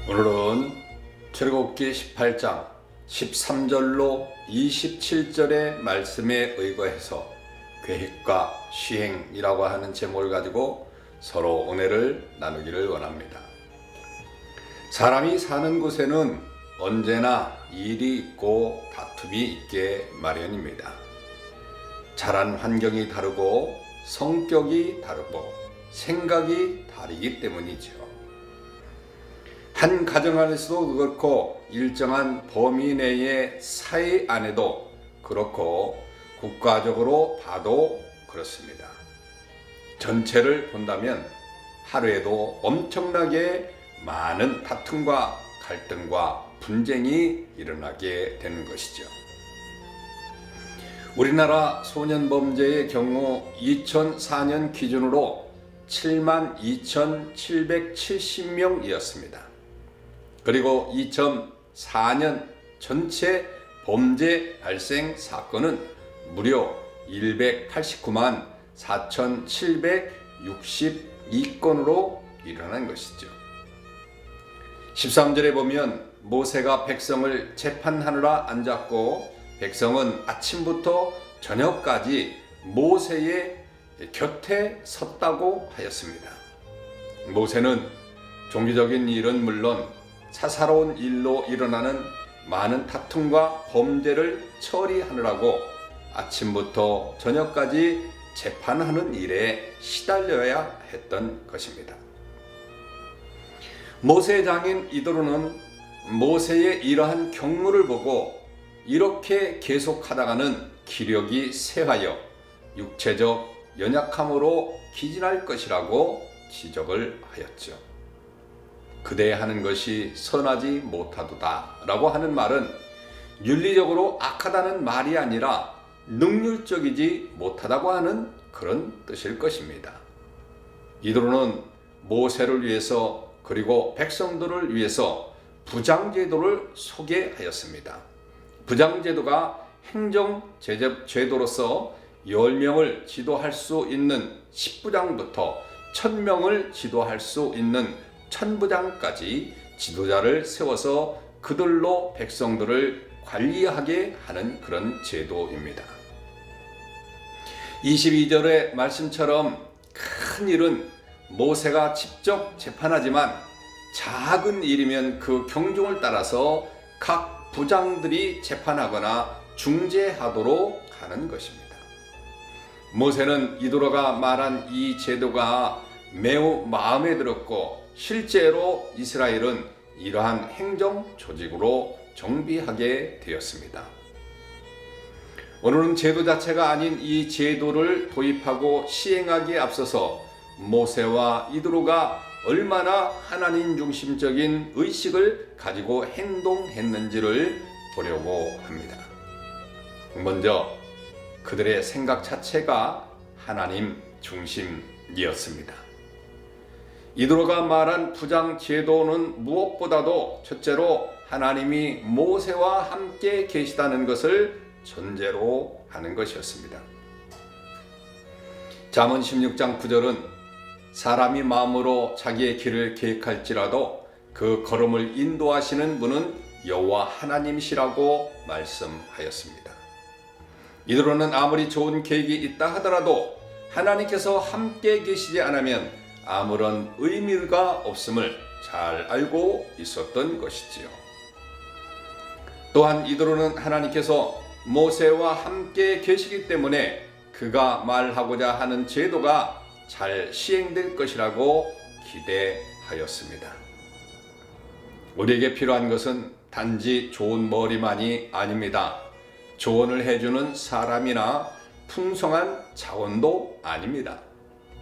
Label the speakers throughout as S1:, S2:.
S1: 오늘은 출애굽기 18장 13절로 27절의 말씀에 의거해서 계획과 시행이라고 하는 제목을 가지고 서로 은혜를 나누기를 원합니다. 사람이 사는 곳에는 언제나 일이 있고 다툼이 있게 마련입니다. 자란 환경이 다르고 성격이 다르고 생각이 다르기 때문이죠. 한 가정 안에서도 그렇고 일정한 범위 내의 사회 안에도 그렇고 국가적으로 봐도 그렇습니다. 전체를 본다면 하루에도 엄청나게 많은 다툼과 갈등과 분쟁이 일어나게 되는 것이죠. 우리나라 소년범죄의 경우 2004년 기준으로 72,770명이었습니다. 그리고 2004년 전체 범죄 발생 사건은 무려 189만 4,762건으로 일어난 것이죠. 13절에 보면 모세가 백성을 재판하느라 앉았고 백성은 아침부터 저녁까지 모세의 곁에 섰다고 하였습니다. 모세는 종교적인 일은 물론 사사로운 일로 일어나는 많은 다툼과 범죄를 처리하느라고 아침부터 저녁까지 재판하는 일에 시달려야 했던 것입니다. 모세의 장인 이도로는 모세의 이러한 경무를 보고 이렇게 계속하다가는 기력이 쇠하여 육체적 연약함으로 기진할 것이라고 지적을 하였죠. 그대 하는 것이 선하지 못하도다 라고 하는 말은 윤리적으로 악하다는 말이 아니라 능률적이지 못하다고 하는 그런 뜻일 것입니다. 이도로는 모세를 위해서 그리고 백성들을 위해서 부장제도를 소개하였습니다. 부장제도가 행정제도로서 10명을 지도할 수 있는 10부장부터 1000명을 지도할 수 있는 1000부장까지 지도자를 세워서 그들로 백성들을 관리하게 하는 그런 제도입니다. 22절의 말씀처럼 큰 일은 모세가 직접 재판하지만 작은 일이면 그 경종을 따라서 각 부장들이 재판하거나 중재하도록 하는 것입니다. 모세는 이도로가 말한 이 제도가 매우 마음에 들었고 실제로 이스라엘은 이러한 행정 조직으로 정비하게 되었습니다. 오늘은 제도 자체가 아닌 이 제도를 도입하고 시행하기에 앞서서 모세와 이도로가 얼마나 하나님 중심적인 의식을 가지고 행동했는지를 보려고 합니다. 먼저 그들의 생각 자체가 하나님 중심이었습니다. 이도로가 말한 부장 제도는 무엇보다도 첫째로 하나님이 모세와 함께 계시다는 것을 전제로 하는 것이었습니다. 잠언 16장 9절은 사람이 마음으로 자기의 길을 계획할지라도 그 걸음을 인도하시는 분은 여호와 하나님이시라고 말씀하였습니다. 이도로는 아무리 좋은 계획이 있다 하더라도 하나님께서 함께 계시지 않으면 아무런 의미가 없음을 잘 알고 있었던 것이지요. 또한 이도로는 하나님께서 모세와 함께 계시기 때문에 그가 말하고자 하는 제도가 잘 시행될 것이라고 기대하였습니다. 우리에게 필요한 것은 단지 좋은 머리만이 아닙니다. 조언을 해주는 사람이나 풍성한 자원도 아닙니다.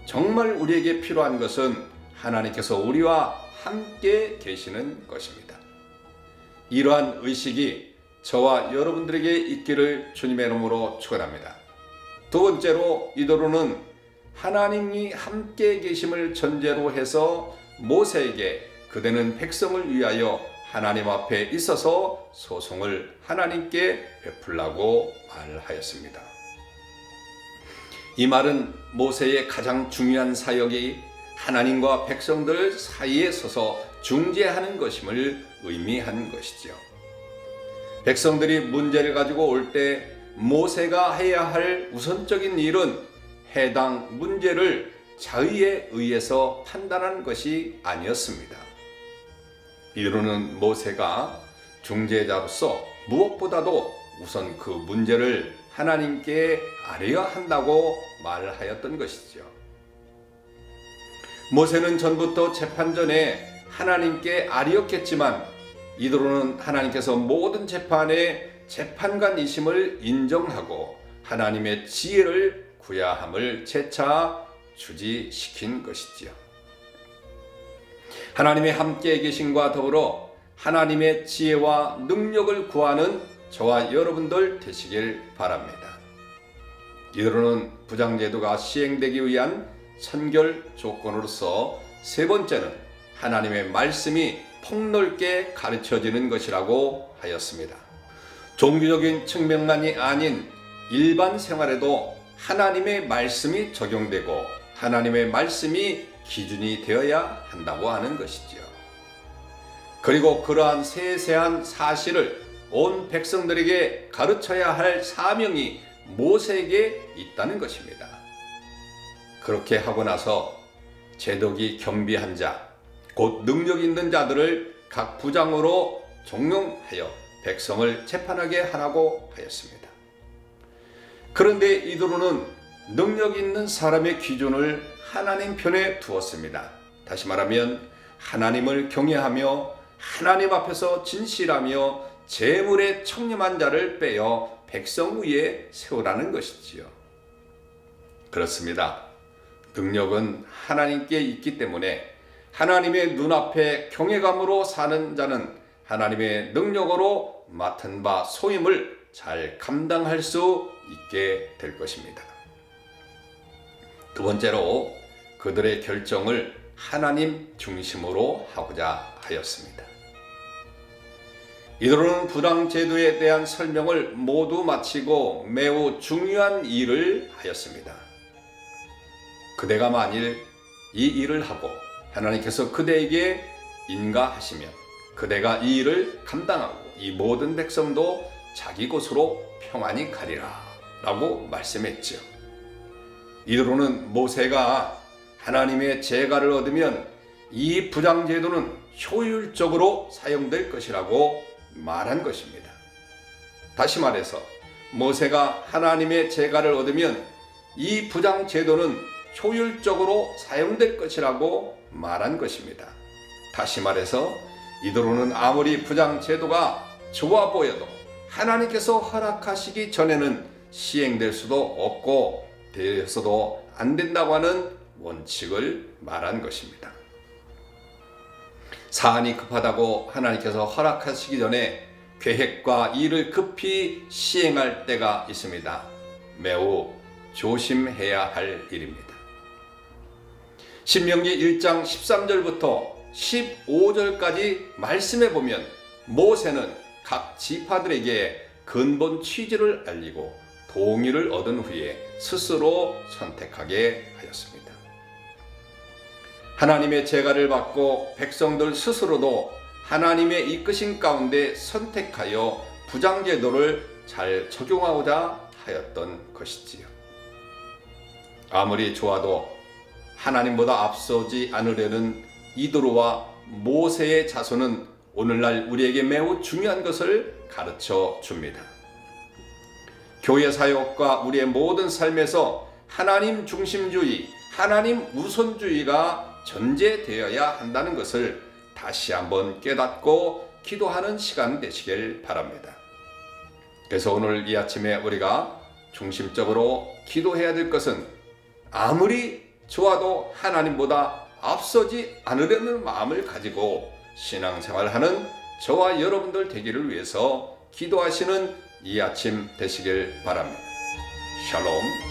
S1: 정말 우리에게 필요한 것은 하나님께서 우리와 함께 계시는 것입니다. 이러한 의식이 저와 여러분들에게 있기를 주님의 이름으로 축원합니다. 두 번째로 이도로는 하나님이 함께 계심을 전제로 해서 모세에게 그대는 백성을 위하여 하나님 앞에 있어서 소송을 하나님께 베풀라고 말하였습니다. 이 말은 모세의 가장 중요한 사역이 하나님과 백성들 사이에 서서 중재하는 것임을 의미하는 것이지요. 백성들이 문제를 가지고 올 때 모세가 해야 할 우선적인 일은 해당 문제를 자의에 의해서 판단하는 것이 아니었습니다. 이로는 모세가 중재자로서 무엇보다도 우선 그 문제를 하나님께 아뢰어야 한다고 말하였던 것이죠. 모세는 전부터 재판 전에 하나님께 아뢰었겠지만 이도로는 하나님께서 모든 재판의 재판관이심을 인정하고 하나님의 지혜를 구해야 함을 재차 주지시킨 것이지요. 하나님의 함께 계심과 더불어 하나님의 지혜와 능력을 구하는 저와 여러분들 되시길 바랍니다. 이대로는 부장제도가 시행되기 위한 선결 조건으로서 세 번째는 하나님의 말씀이 폭넓게 가르쳐지는 것이라고 하였습니다. 종교적인 측면만이 아닌 일반 생활에도 하나님의 말씀이 적용되고 하나님의 말씀이 기준이 되어야 한다고 하는 것이지요. 그리고 그러한 세세한 사실을 온 백성들에게 가르쳐야 할 사명이 모세에게 있다는 것입니다. 그렇게 하고 나서 제독이 겸비한 자, 곧 능력 있는 자들을 각 부장으로 종용하여 백성을 재판하게 하라고 하였습니다. 그런데 이도로는 능력 있는 사람의 기준을 하나님 편에 두었습니다. 다시 말하면 하나님을 경외하며 하나님 앞에서 진실하며 재물에 청렴한 자를 빼어 백성 위에 세우라는 것이지요. 그렇습니다. 능력은 하나님께 있기 때문에 하나님의 눈앞에 경외감으로 사는 자는 하나님의 능력으로 맡은 바 소임을 잘 감당할 수 있게 될 것입니다. 두 번째로 그들의 결정을 하나님 중심으로 하고자 하였습니다. 이들은 부당제도에 대한 설명을 모두 마치고 매우 중요한 일을 하였습니다. 그대가 만일 이 일을 하고 하나님께서 그대에게 인가하시면 그대가 이 일을 감당하고 이 모든 백성도 자기 곳으로 평안히 가리라 라고 말씀했죠. 이대로는 모세가 하나님의 제가를 얻으면 이 부장제도는 효율적으로 사용될 것이라고 말한 것입니다. 다시 말해서 모세가 하나님의 제가를 얻으면 이 부장제도는 효율적으로 사용될 것이라고 말한 것입니다. 다시 말해서 이대로는 아무리 부장제도가 좋아 보여도 하나님께서 허락하시기 전에는 시행될 수도 없고 되어서도 안 된다고 하는 원칙을 말한 것입니다. 사안이 급하다고 하나님께서 허락하시기 전에 계획과 일을 급히 시행할 때가 있습니다. 매우 조심해야 할 일입니다. 신명기 1장 13절부터 15절까지 말씀해 보면 모세는 각 지파들에게 근본 취지를 알리고 동의를 얻은 후에 스스로 선택하게 하였습니다. 하나님의 제가를 받고 백성들 스스로도 하나님의 이끄신 가운데 선택하여 부장제도를 잘 적용하고자 하였던 것이지요. 아무리 좋아도 하나님보다 앞서지 않으려는 이도로와 모세의 자손은 오늘날 우리에게 매우 중요한 것을 가르쳐 줍니다. 교회 사역과 우리의 모든 삶에서 하나님 중심주의, 하나님 우선주의가 전제되어야 한다는 것을 다시 한번 깨닫고 기도하는 시간 되시길 바랍니다. 그래서 오늘 이 아침에 우리가 중심적으로 기도해야 될 것은 아무리 좋아도 하나님보다 앞서지 않으려는 마음을 가지고 신앙생활하는 저와 여러분들 되기를 위해서 기도하시는 이 아침 되시길 바랍니다. 샬롬.